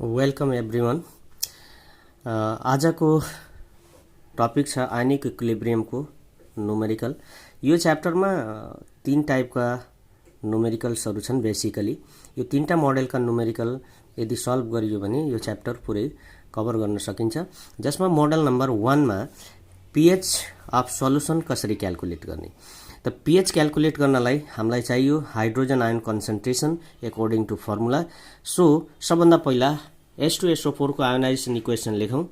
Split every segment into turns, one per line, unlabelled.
Welcome everyone. आजको topic छ आयनिक इक्विलिब्रियमको numerical. यो च्याप्टरमा तीन टाइपका न्युमेरिकल्सहरू छन्। बेसिकली यो तीनटा मोडेलका न्युमेरिकल यदि सल्भ गरियो भने यो च्याप्टर पुरै कभर गर्न सकिन्छ। जसमा मोडल नम्बर 1 मा पीएच अफ सल्युसन कसरी क्याल्कुलेट गर्ने। त पीएच क्याल्कुलेट गर्नलाई हामीलाई चाहियो hydrogen ion concentration according to formula. So सबभन्दा पहिला H2SO4 को आयोनाइजेसन इक्वेसन लेखौं।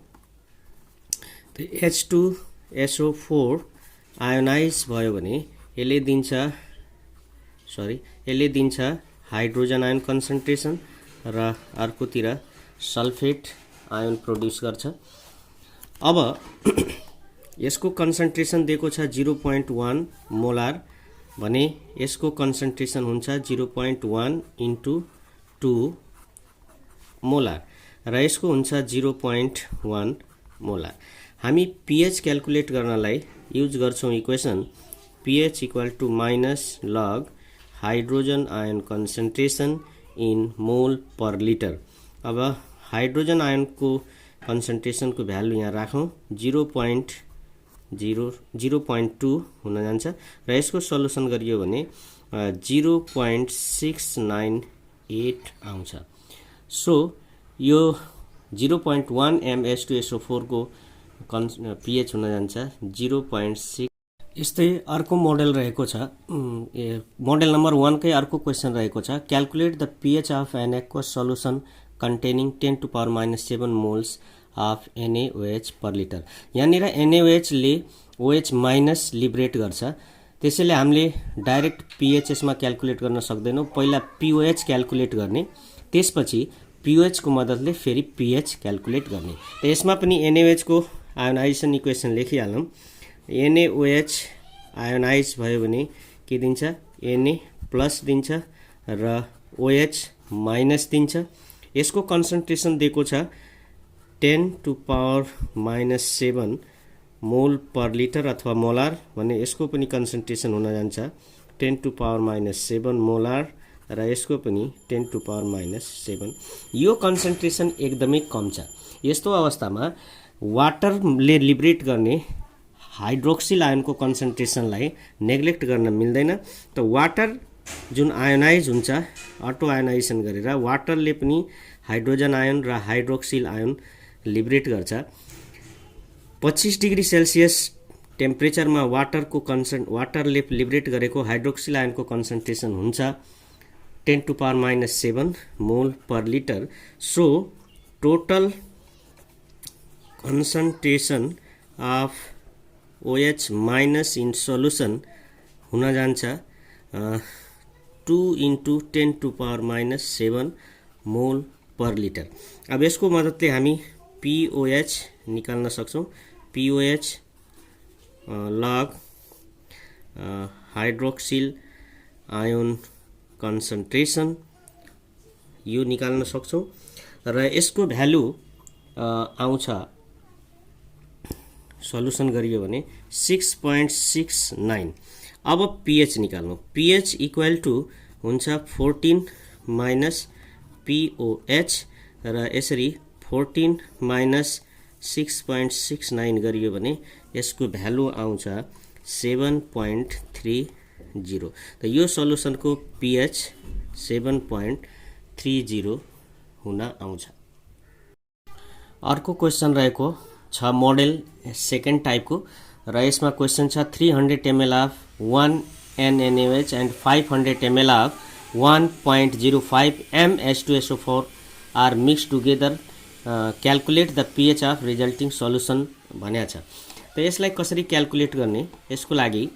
त H2SO4 आयोनाइज भयो भने यसले दिन्छ हाइड्रोजन आयन कन्सन्ट्रेसन र अर्कोतिर सल्फेट आयन प्रोड्युस गर्छ। अब यसको कन्सन्ट्रेसन दिएको छ 0.1 मोलार भने यसको कन्सन्ट्रेसन हुन्छ 0.1 × 2 मोलार र यसको हुन्छ 0.1 मोलार। हामी पीएच क्याल्कुलेट गर्नलाई युज गर्छौं equation pH = minus log hydrogen ion concentration in mole per litre. अब हाइड्रोजन आयनको कन्सन्ट्रेसनको भ्यालु यहाँ राखौं 0.2 हुन जान्छ र यसको सल्युसन गरियो भने 0.698 आउँछ। सो यो 0.1 mH2SO4 को pH हुन जान्छ 0.6। यस्तै अर्को मोडल रहेको छ। मोडल नम्बर 1 कै अर्को क्वेशन रहेको छ calculate the pH of an aqueous solution containing 10⁻⁷ moles of NaOH per liter. यहाँनिर NaOH ले OH माइनस लिबरेट गर्छ। त्यसैले हामीले डाइरेक्ट pH यसमा क्याल्कुलेट गर्न सक्दैनौं। पहिला pOH क्याल्कुलेट गर्ने, त्यसपछि pOH को मद्दतले फेरि pH क्याल्कुलेट गर्ने। त यसमा पनि NaOH को आयोनाइजेसन इक्वेसन लेखिहालौं। NaOH आयोनाइज भयो भने के दिन्छ Na प्लस दिन्छ र OH माइनस दिन्छ। यसको कन्सन्ट्रेसन दिएको छ 10⁻⁷ मोल पर लिटर अथवा मोलार भने यसको पनि कन्सन्ट्रेसन हुन जान्छ 10⁻⁷ मोलार र यसको पनि 10⁻⁷। यो कन्सन्ट्रेसन एकदमै कम छ। यस्तो अवस्थामा वाटरले लिबरेट गर्ने हाइड्रोक्सिल आयनको कन्सन्ट्रेसनलाई नेग्लेक्ट गर्न मिल्दैन। त वाटर जुन आयोनाइज हुन्छ अटो आयोनाइजेसन गरेर वाटरले पनि हाइड्रोजन आयन र हाइड्रोक्सिल आयन लिबरेट गर्छ। 25 डिग्री सेल्सियस टेम्परेचरमा वाटरले लिबरेट गरेको हाइड्रोक्सिल आयनको कन्सन्ट्रेसन हुन्छ 10⁻⁷ मोल per litre. So total concentration of OH minus in solution हुन जान्छ 2 × 10⁻⁷ मोल पर लिटर। अब यसको मद्दतले हामी pOH निकाल्न सक्छौं। pOH लग हाइड्रोक्सिल आयन कन्सन्ट्रेसन यो निकाल्न सक्छौं र यसको भ्यालु आउँछ सल्युसन गरियो भने 6.69। अब pH निकाल्नु। pH = हुन्छ 14 माइनस pOH र यसरी 14 माइनस 6.69 गरियो भने यसको भ्यालु आउँछ 7.30। त यो सल्युसनको pH 7.30 हुन आउँछ। अर्को क्वेशन रहेको छ मोडल सेकेन्ड टाइपको र यसमा क्वेशन छ 300 ml of 1 NaOH and 500 ml of 1.05 mH2SO4 are mixed together calculate the pH of resulting solution भनेको छ। त यसलाई कसरी क्याल्कुलेट गर्ने, यसको लागि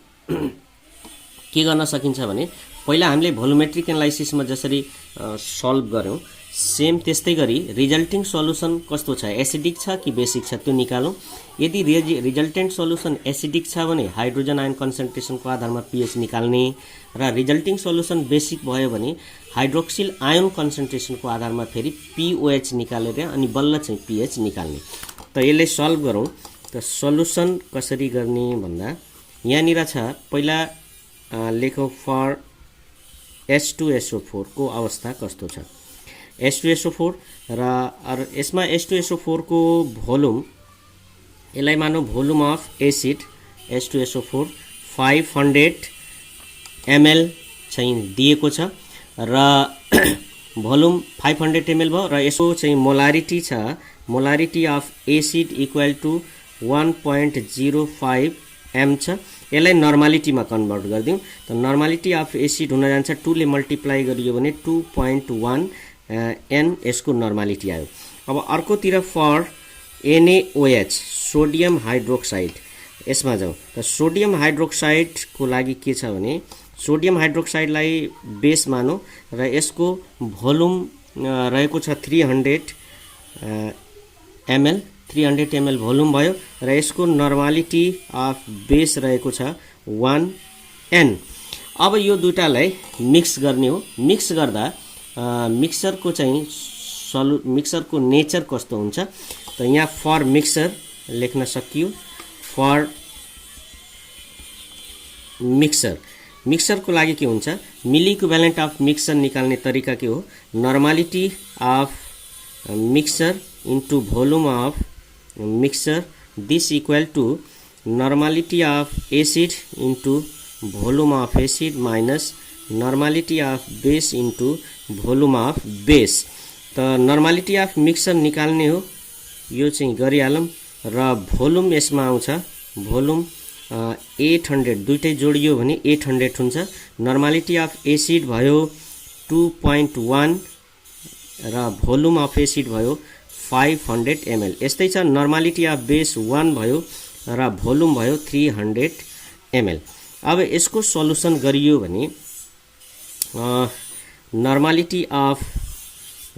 के गर्न सकिन्छ भने पहिला हामीले भोल्युमेट्रिक एनालाइसिसमा जसरी सल्भ गर्यौं सेम त्यस्तै गरी रिजल्टिङ सल्युसन कस्तो छ, एसिडिक छ कि बेसिक छ त्यो निकालौं। यदि रिजल्टेन्ट सल्युसन एसिडिक छ भने हाइड्रोजन आयन कन्सन्ट्रेसनको आधारमा pH निकाल्ने र रिजल्टिङ सल्युसन बेसिक भयो भने हाइड्रोक्सिल आयन कन्सन्ट्रेसनको आधारमा फेरि pOH निकालेर अनि बल्ल चाहिँ pH निकाल्ने। त यसले सल्भ गरौं। त सल्युसन कसरी गर्ने भन्दा यहाँनिर छ पहिला लेखौं फर H2SO4 को अवस्था कस्तो छ। H2SO4 र यसमा H2SO4 को भोल्युम, यसलाई मानौ volume of acid H2SO4 500 ml चाहिँ दिएको छ र भोल्युम 500 ml भयो र यसको चाहिँ मोलारिटी छ, molarity of acid equal to 1.05 m छ। यसलाई नर्मालिटीमा कन्भर्ट गरिदिउँ त नर्मालिटी अफ एसिड हुन जान्छ 2 ले मल्टिप्लाई गरियो भने 2.1 n यसको नर्मालिटी आयो। अब अर्कोतिर फर NaOH सोडियम हाइड्रोक्साइड, यसमा जाउँ त सोडियम हाइड्रोक्साइडको लागि के छ भने सोडियम हाइड्रोक्साइडलाई बेस मानौ र यसको भोल्युम रहेको छ 300 ml, 300 ml भोल्युम भयो र यसको नर्मालिटी अफ बेस रहेको छ 1 n। अब यो दुईटालाई मिक्स गर्ने हो। मिक्स गर्दा मिक्सरको चाहिँ मिक्सरको नेचर कस्तो हुन्छ त यहाँ फर मिक्सर लेख्न सकियो। फर मिक्सर, मिक्सरको लागि के हुन्छ, मिली इक्विभ्यालेन्ट अफ मिक्सर निकाल्ने तरिका के हो, normality of mixer into volume of mixer, this equal to normality of acid into volume of acid minus normality of base into volume of base. त नर्मालिटी अफ मिक्सर निकाल्ने हो, यो चाहिँ गरिहालौँ र भोल्युम यसमा आउँछ, भोल्युम 800 दुईटै जोडियो भने 800 हुन्छ। नर्मालिटी अफ एसिड भयो 2.1 र भोल्युम अफ एसिड भयो 500 ml। यस्तै छ नर्मालिटी अफ बेस 1 भयो र भोल्युम भयो 300 ml। अब यसको सल्युसन गरियो भने normality of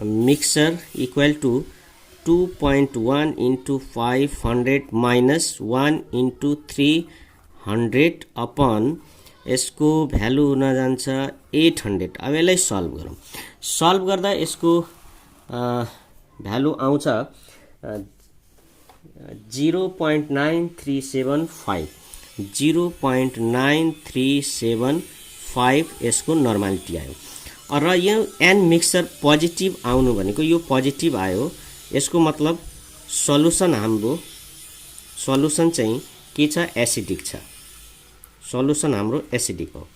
mixer equal to 2.1 into 500 minus 1 into 300 upon यसको भ्यालु हुन जान्छ 800। अब यसलाई सल्भ गरौँ। सल्भ गर्दा यसको भ्यालु आउँछ 0.9375, 0.9375 यसको नर्मालिटी आयो र यो एन मिक्सर पोजिटिभ आउनु भनेको यो पोजिटिभ आयो, यसको मतलब सल्युसन हाम्रो सल्युसन चाहिँ के छ, एसिडिक छ। सल्युसन हाम्रो एसिडिक हो।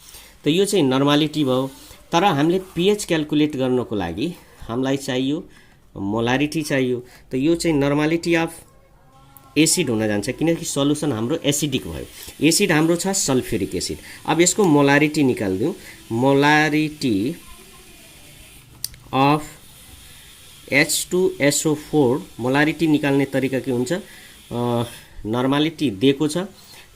त यो चाहिँ नर्मालिटी भयो। तर हामीले पीएच क्याल्कुलेट गर्नको लागि हामीलाई चाहियो मोलारिटी चाहियो। त यो चाहिँ नर्मालिटी अफ एसिड हुन जान्छ किनकि सल्युसन हाम्रो एसिडिक भयो। एसिड हाम्रो छ सल्फ्युरिक एसिड। अब यसको मोलारिटी निकाल्दिउँ। मोलारिटी अफ H2SO4 मोलारिटी निकाल्ने तरिका के हुन्छ, नर्मालिटी दिएको छ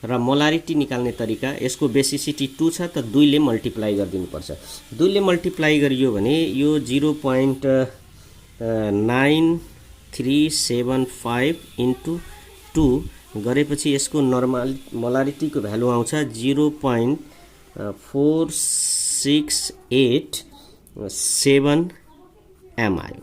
र मोलारिटी निकाल्ने तरिका, यसको बेसिसिटी 2 छ त 2 ले मल्टिप्लाई गरिदिनु पर्छ। 2 ले मल्टिप्लाई गरियो भने यो 0.9375 इन्टु 2 गरेपछि यसको नर्मल मोलारिटीको भ्यालु आउँछ 0.4687 m आयो।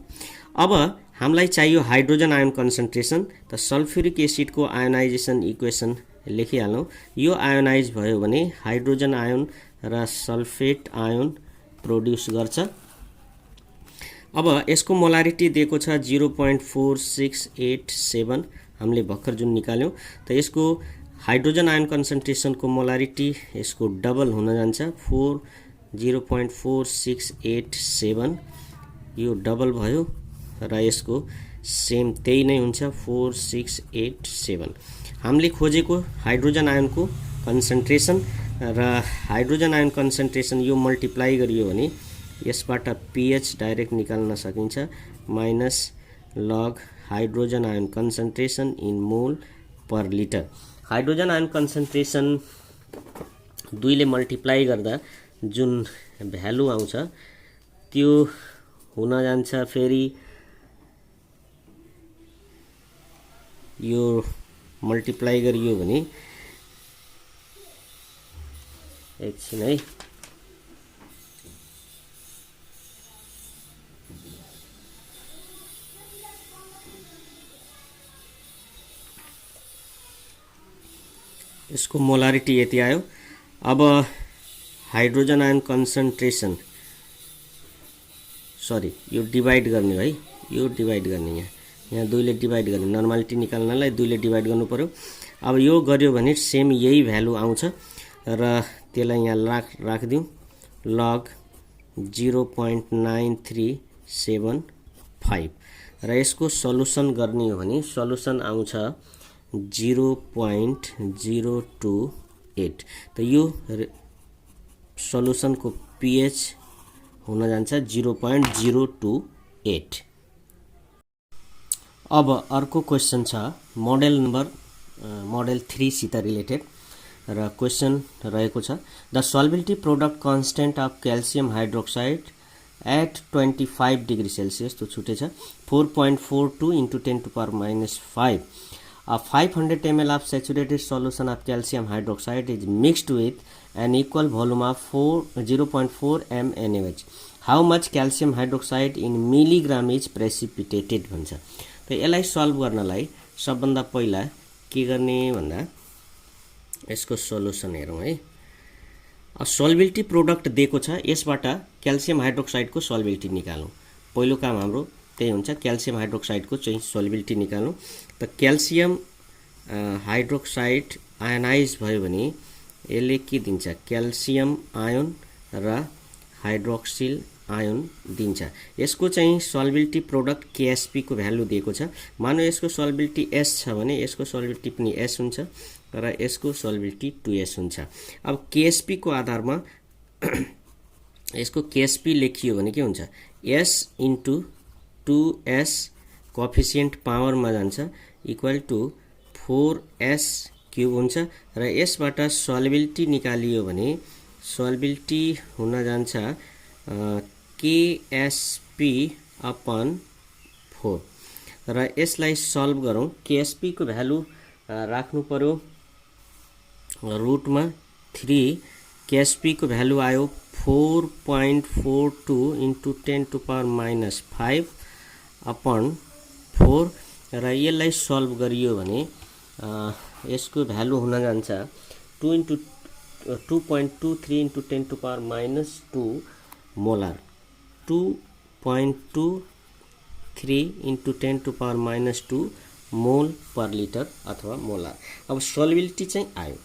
अब हामीलाई चाहियो हाइड्रोजन आयन कन्सन्ट्रेसन। त सल्फ्युरिक एसिडको आयोनाइजेसन इक्वेसन लेखिहालौँ। यो आयोनाइज भयो भने हाइड्रोजन आयन र सल्फेट आयन प्रोड्युस गर्छ। अब यसको मोलारिटी दिएको छ 0.4687 हामीले भर्खर जुन निकाल्यौँ। त यसको हाइड्रोजन आयन कन्सन्ट्रेसनको मोलारिटी यसको डबल हुन जान्छ 0.4687, यो डबल भयो र यसको सेम त्यही नै हुन्छ 4687। हामीले खोजेको हाइड्रोजन आयनको कन्सन्ट्रेसन र हाइड्रोजन आयन कन्सन्ट्रेसन यो मल्टिप्लाई गरियो भने यसबाट पीएच डाइरेक्ट निकाल्न सकिन्छ, minus log hydrogen ion concentration in mole per litre. Hydrogen ion concentration 2 ले मल्टिप्लाई गर्दा जुन भ्यालु आउँछ त्यो हुन जान्छ फेरि यो मल्टिप्लाई गरियो भने एकछिन है, यसको मोलारिटी यति आयो। अब हाइड्रोजन आयन कन्सन्ट्रेसन सरी यो डिभाइड गर्ने है, यो डिभाइड गर्ने, यहाँ 2 ले डिभाइड गर्ने, नर्मालिटी निकाल्नलाई 2 ले डिभाइड गर्नु पर्यो। अब यो गर्यो भने सेम यही भ्यालु आउँछ र त्यसलाई यहाँ राखिदिउँ, लग 0.9375 र यसको सल्युसन गर्ने हो भने सल्युसन आउँछ 0.028। त यो सल्युसनको pH हुन जान्छ 0.028। अब अर्को क्वेशन छ मोडेल 3 सित रिलेटेड र क्वेशन रहेको छ the solubility product constant of calcium hydroxide at 25 degree Celsius, तो छुटे छ 4.42 into 10 to power minus 5. A 500 ml of saturated solution of calcium hydroxide is mixed with an equal volume of 0.4 mNaOH. How much calcium hydroxide in milligram is precipitated भन्छ। त यसलाई solve गर्नलाई सबभन्दा पहिला के गर्ने भन्दा यसको सल्युसन हेरौँ है। सल्युबिलिटी प्रोडक्ट दिएको छ, यसबाट क्याल्सियम हाइड्रोक्साइडको सल्युबिलिटी निकालौँ। पहिलो काम हाम्रो त्यही हुन्छ, क्याल्सियम हाइड्रोक्साइडको चाहिँ सल्युबिलिटी निकाल्नु। त क्याल्सियम हाइड्रोक्साइड आयनाइज भयो भने यसले के दिन्छ, क्याल्सियम आयोन र हाइड्रोक्सिल आयोन दिन्छ। यसको चाहिँ सल्युबिलिटी प्रोडक्ट केएसपी को भ्यालु दिएको छ। मानौ यसको सल्युबिलिटी एस छ भने यसको सल्युबिलिटी पनि एस हुन्छ र यसको सल्युबिलिटी 2s हुन्छ। अब केएसपी को आधारमा यसको केएसपी लेखियो भने के हुन्छ, s into 2s कोएफिसिएन्ट पावरमा जान्छ इक्वल टु 4s क्यूब हुन्छ र यसबाट सल्युबिलिटी निकालियो भने सल्युबिलिटी हुन जान्छ KSP अपन 4 र यसलाई सल्भ गरौँ। KSP को भ्यालु राख्नु पर्यो रुटमा 3, KSP को भ्यालु आयो 4.42 into 10 to power minus 5 upon 4 र यसलाई सल्भ गरियो भने यसको भ्यालु हुन जान्छ 2.23 into 10 to power minus 2 molar, 2.23 into 10 to power minus 2 मोल पर लिटर अथवा मोलर। अब सल्युबिलिटी चाहिँ आयो।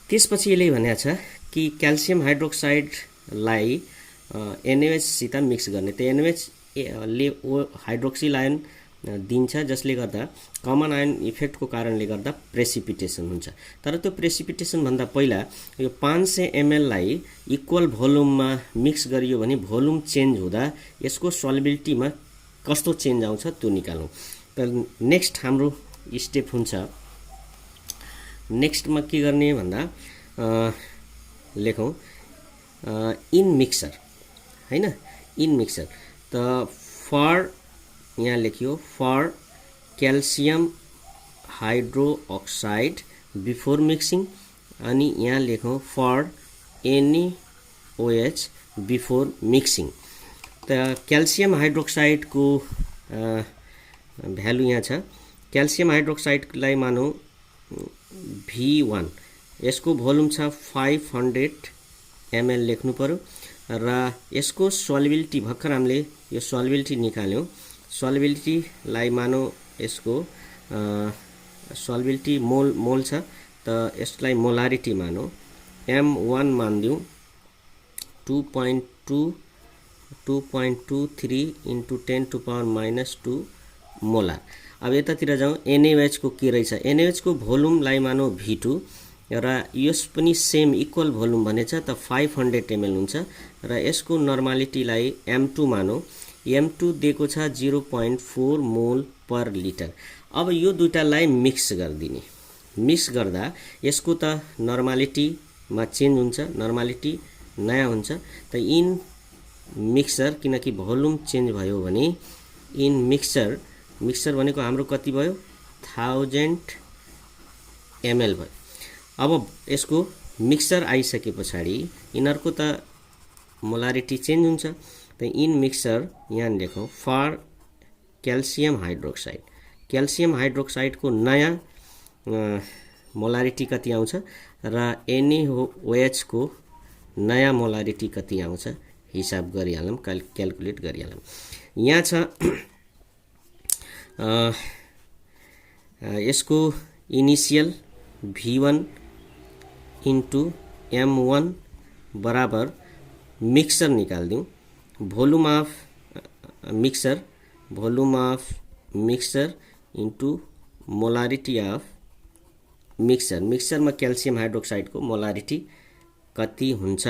त्यसपछि यसले भनेको छ कि क्याल्सियम हाइड्रोक्साइडलाई NaOH सित मिक्स गर्ने। त NaOH ले हाइड्रोक्सिल आयन दिन्छ जसले गर्दा कमन आयन इफेक्टको कारणले गर्दा प्रेसिपिटेसन हुन्छ। तर त्यो प्रेसिपिटेसन भन्दा पहिला यो 500 ml लाई इक्वल भोल्युममा मिक्स गरियो भने भोल्युम चेन्ज हुँदा यसको सल्युबिलिटीमा कस्तो चेन्ज आउँछ त्यो निकालौँ। त नेक्स्ट हाम्रो स्टेप हुन्छ, नेक्स्टमा के गर्ने भन्दा लेखौँ इन मिक्सर हैन, इन मिक्सर। त फर यहाँ लेखियो for calcium hydroxide before mixing, अनि यहाँ लेखौँ फर NaOH बिफोर मिक्सिङ। त क्याल्सियम हाइड्रोक्साइडको भ्यालु यहाँ छ। क्याल्सियम हाइड्रोक्साइडलाई मानौँ V1, यसको भोल्युम छ 500 ml लेख्नु पर्यो र यसको सल्युबिलिटी भर्खर हामीले यो सल्युबिलिटी निकाल्यौँ। सल्युबिलिटीलाई मानौँ यसको सल्युबिलिटी मोल छ, त यसलाई मोलारिटी मानौँ M1 मानिदिउँ 2.23 into 10 to power minus 2 molar. अब यतातिर जाउँ, NaOH को के रहेछ, NaOH को भोल्युमलाई मानौँ V2 र यस पनि सेम इक्वल भोल्युम भनेछ त 500 ml हुन्छ र यसको नर्मालिटीलाई M2 मानौँ। M2 दिएको छ 0.4 मोल पर लिटर। अब यो दुईटालाई मिक्स गरिदिने, मिक्स गर्दा यसको त नर्मालिटीमा चेन्ज हुन्छ, नर्मालिटी नयाँ हुन्छ। त इन मिक्सर, किनकि भोल्युम चेन्ज भयो भने इन मिक्सर भनेको हाम्रो कति भयो 1000 ml भयो। अब यसको मिक्सर आइसके पछाडि यिनीहरूको त मोलारिटी चेन्ज हुन्छ। त इन मिक्सर यहाँ लेखौँ फर क्याल्सियम हाइड्रोक्साइड, क्याल्सियम हाइड्रोक्साइडको नयाँ मोलारिटी कति आउँछ र NaOH को नयाँ मोलारिटी कति आउँछ हिसाब गरिहालौँ, क्याल्कुलेट गरिहालौँ। यहाँ छ यसको इनिसियल V1 इन्टु M1 बराबर मिक्सर निकाल्दिउँ, volume of mixer into molarity of मिक्सरमा क्याल्सियम हाइड्रोक्साइडको मोलारिटी कति हुन्छ।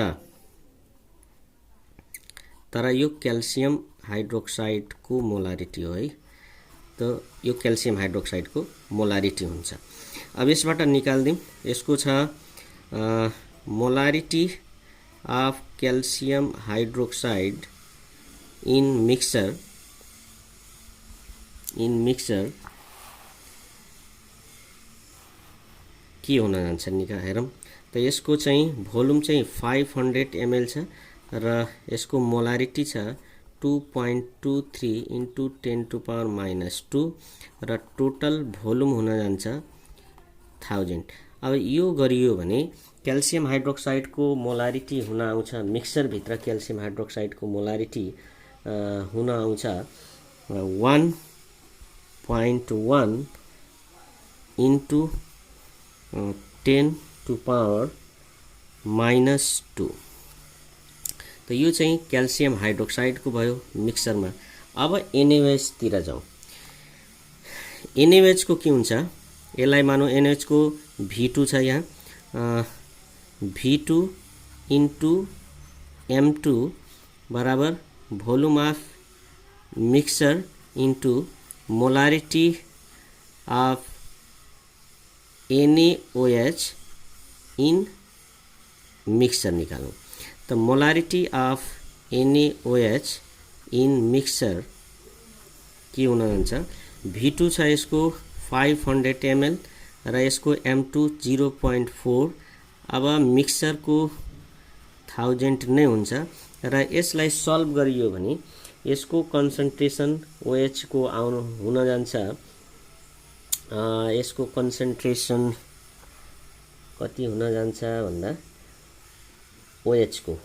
तर यो क्याल्सियम हाइड्रोक्साइडको मोलारिटी हो है, त यो क्याल्सियम हाइड्रोक्साइडको मोलारिटी हुन्छ। अब यसबाट निकाल्दिउँ, यसको छ molarity of calcium hydroxide in mixture के हुन जान्छ हेरौँ त। यसको चाहिँ भोल्युम चाहिँ 500 ml छ र यसको मोलारिटी छ 2.23 इन्टु 10⁻⁻2 र टोटल भोल्युम हुन जान्छ 1000। अब यो गरियो भने क्याल्सियम हाइड्रोक्साइडको मोलारिटी हुन आउँछ, मिक्सरभित्र क्याल्सियम हाइड्रोक्साइडको मोलारिटी हुन आउँछ 1.1 इन्टु 10⁻⁻2। त यो चाहिँ क्याल्सियम हाइड्रोक्साइडको भयो मिक्सरमा। अब NaOH तिर जाउँ। NaOH को के हुन्छ, यसलाई मानौँ NaOH को V2 छ यहाँ, V2 इन्टु M2 बराबर volume of mixer into molarity of NaOH in mixture निकालौँ। त molarity of NaOH in mixture के हुन जान्छ, V2 छ यसको 500 ml र यसको M2 0.4। अब मिक्सरको 1000 नै हुन्छ र यसलाई सल्भ गरियो भने यसको कन्सन्ट्रेसन OH को हुन जान्छ, यसको कन्सन्ट्रेसन कति हुन जान्छ भन्दा OH को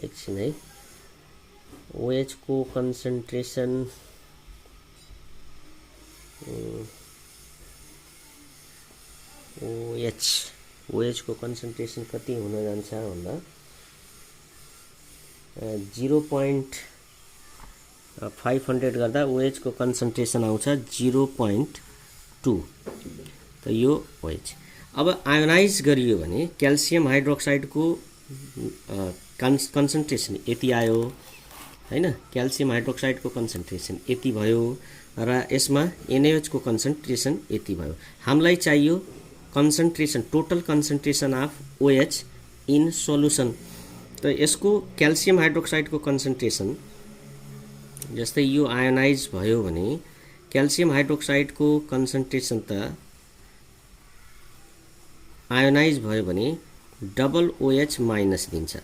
एकछिन है, OH को कन्सन्ट्रेसन OH को कन्सन्ट्रेसन कति हुन जान्छ भन्दा 0.500 गर्दा OH को कन्सन्ट्रेसन आउँछ 0.2। त यो OH। अब आयोनाइज गरियो भने क्याल्सियम हाइड्रोक्साइडको कन्सन्ट्रेसन यति आयो हैन, क्याल्सियम हाइड्रोक्साइडको कन्सन्ट्रेसन यति भयो र यसमा NaOH को कन्सन्ट्रेसन यति भयो। हामीलाई चाहियो concentration, total concentration of OH in solution. त यसको क्याल्सियम हाइड्रोक्साइडको कन्सन्ट्रेसन जस्तै यो आयोनाइज भयो भने क्याल्सियम हाइड्रोक्साइडको कन्सन्ट्रेसन त आयोनाइज भयो भने डबल OH माइनस दिन्छ,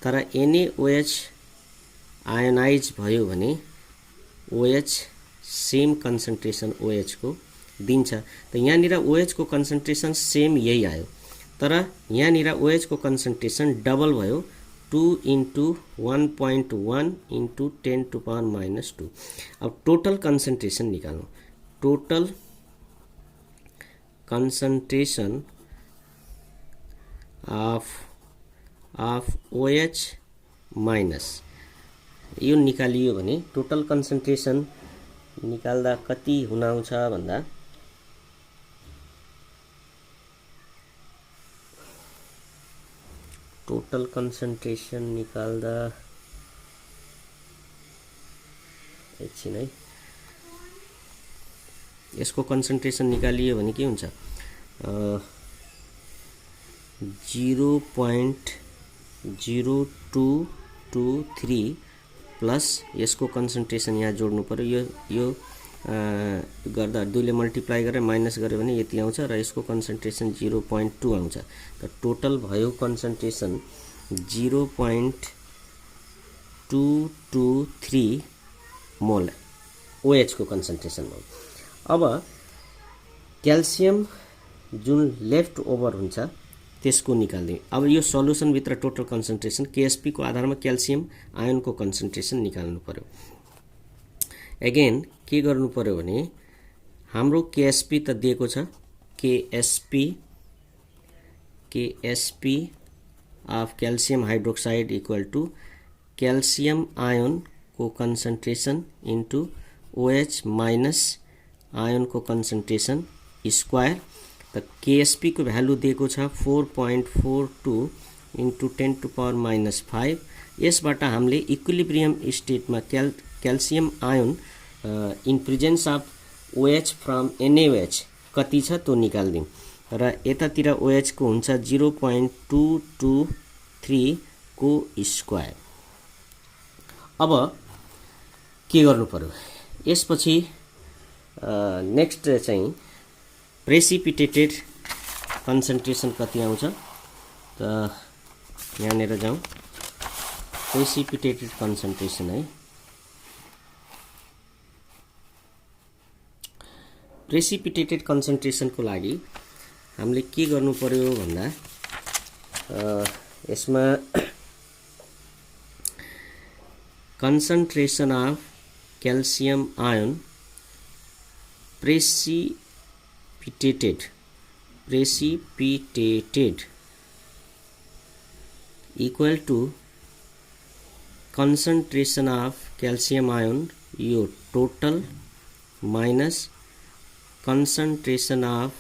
तर NaOH आयोनाइज भयो भने OH सेम कन्सन्ट्रेसन OH को दिन्छ। त यहाँनिर OH को कन्सन्ट्रेसन सेम यही आयो, तर यहाँनिर OH को कन्सन्ट्रेसन डबल भयो 2 इन्टु 1.1 इन्टु 10⁻⁻2। अब टोटल कन्सन्ट्रेसन निकाल्नु, total concentration of OH minus यो निकालियो भने टोटल कन्सन्ट्रेसन निकाल्दा कति हुन आउँछ भन्दा टोटल कन्सन्ट्रेसन निकाल्दा एकछिन है, यसको कन्सन्ट्रेसन निकालियो भने के हुन्छ 0.0223 प्लस यसको कन्सन्ट्रेसन यहाँ जोड्नु पर्यो, यो गर्दा 2 ले मल्टिप्लाई गरेर माइनस गर्यो भने यति आउँछ र यसको कन्सन्ट्रेसन 0.2 आउँछ। त टोटल भयो कन्सन्ट्रेसन 0.223 मोल OH को कन्सन्ट्रेसन भयो। अब क्याल्सियम जुन लेफ्ट ओभर हुन्छ त्यसको निकाल्दिउँ। अब यो सल्युसनभित्र टोटल कन्सन्ट्रेसन केएसपी को आधारमा क्याल्सियम आयनको कन्सन्ट्रेसन निकाल्नु पर्यो। एगेन के गर्नु पर्यो भने हाम्रो केएसपी त दिएको छ, KSP of calcium hydroxide equal to calcium ion को concentration into OH minus ion को कन्सन्ट्रेसन स्क्वायर। त केएसपी को भ्यालु दिएको छ 4.42 इन्टु 10⁻⁵। यसबाट हामीले इक्विलिब्रियम स्टेटमा calcium ion in presence of OH from NaOH कति छ त्यो निकाल्दिउँ र यतातिर OH को हुन्छ 0.223 को स्क्वायर। अब के गर्नु पर्यो यसपछि नेक्स्ट चाहिँ प्रेसिपिटेटेड कन्सन्ट्रेसन कति आउँछ त यहाँनिर जाउँ। प्रेसिपिटेटेड कन्सन्ट्रेसन है, प्रेसिपिटेटेड कन्सन्ट्रेसनको लागि हामीले के गर्नु पर्यो भन्दा यसमा concentration of calcium ion precipitated equal to concentration of calcium ion यो total minus concentration of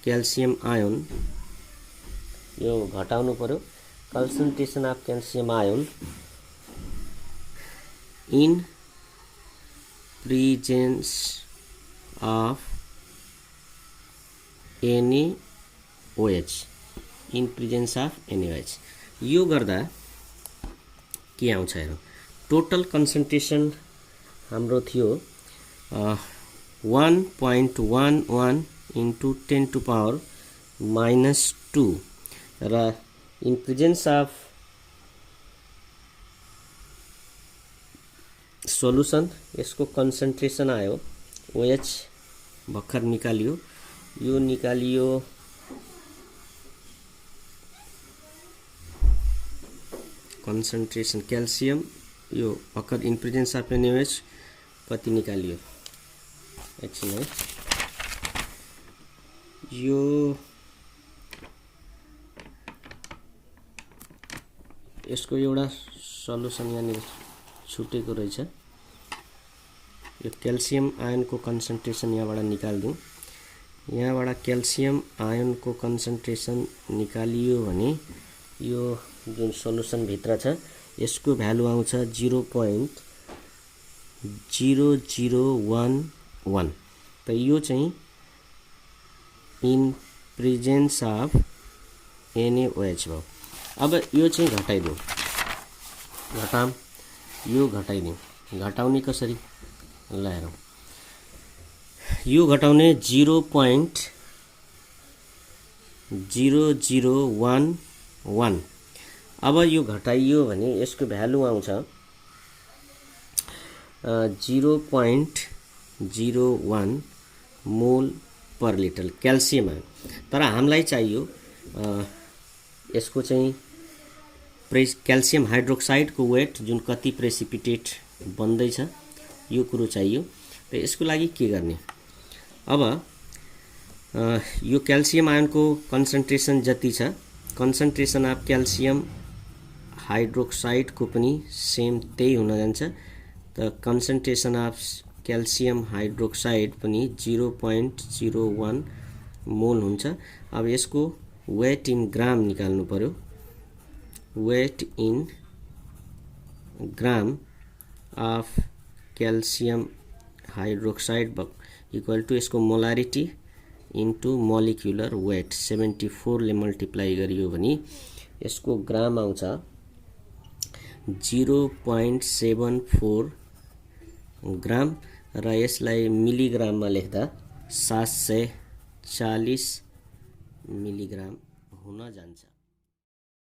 calcium ion यो घटाउनु पर्यो। Concentration of calcium ion in presence of NaOH, in presence of NaOH यो गर्दा के आउँछ हेरौँ। टोटल कन्सन्ट्रेसन हाम्रो थियो 1.11 इन्टु 10⁻⁻² र इन प्रेजेन्स अफ सोलुसन यसको कन्सन्ट्रेसन आयो OH भर्खर निकालियो, यो निकालियो कन्सन्ट्रेसन क्याल्सियम यो भर्खर इन प्रेजेन्स अफ NaOH कति निकालियो एकछिन है। यो यसको एउटा सल्युसन यहाँनिर छुटेको रहेछ। यो क्याल्सियम आयनको कन्सन्ट्रेसन यहाँबाट निकाल्दिउँ। यहाँबाट क्याल्सियम आयनको कन्सन्ट्रेसन निकालियो भने यो जुन सल्युसन भित्र छ यसको भ्यालु आउँछ 0.0011। त यो चाहिँ इन प्रेजेन्स अफ NaOH भयो। अब यो चाहिँ घटाइदिउँ, यो घटाइदिउँ। घटाउने कसरी ल हेरौँ। यो घटाउने 0.0011। अब यो घटाइयो भने यसको भ्यालु आउँछ 0.01 मोल पर लिटर क्याल्सियम आयो। तर हामीलाई चाहियो यसको चाहिँ क्याल्सियम हाइड्रोक्साइड को वेट जुन कति प्रेसिपिटेट बन्दैछ यो कुरो चाहियो। त यसको लागि के गर्ने, अब यो क्याल्सियम आयनको कन्सन्ट्रेसन जति छ कन्सन्ट्रेसन अफ क्याल्सियम हाइड्रोक्साइड को पनि सेम त्यही हुन जान्छ। त कन्सन्ट्रेसन अफ क्याल्सियम हाइड्रोक्साइड पनि 0.01 मोल हुन्छ। अब यसको वेट इन ग्राम निकाल्नु पर्यो। Weight in gram of calcium hydroxide equal to यसको मोलारिटी इन्टु मोलिकुलर वेट 74 ले मल्टिप्लाई गरियो भने यसको ग्राम आउँछ 0.74 ग्राम र यसलाई मिलिग्राममा लेख्दा 740 मिलिग्राम हुन जान्छ।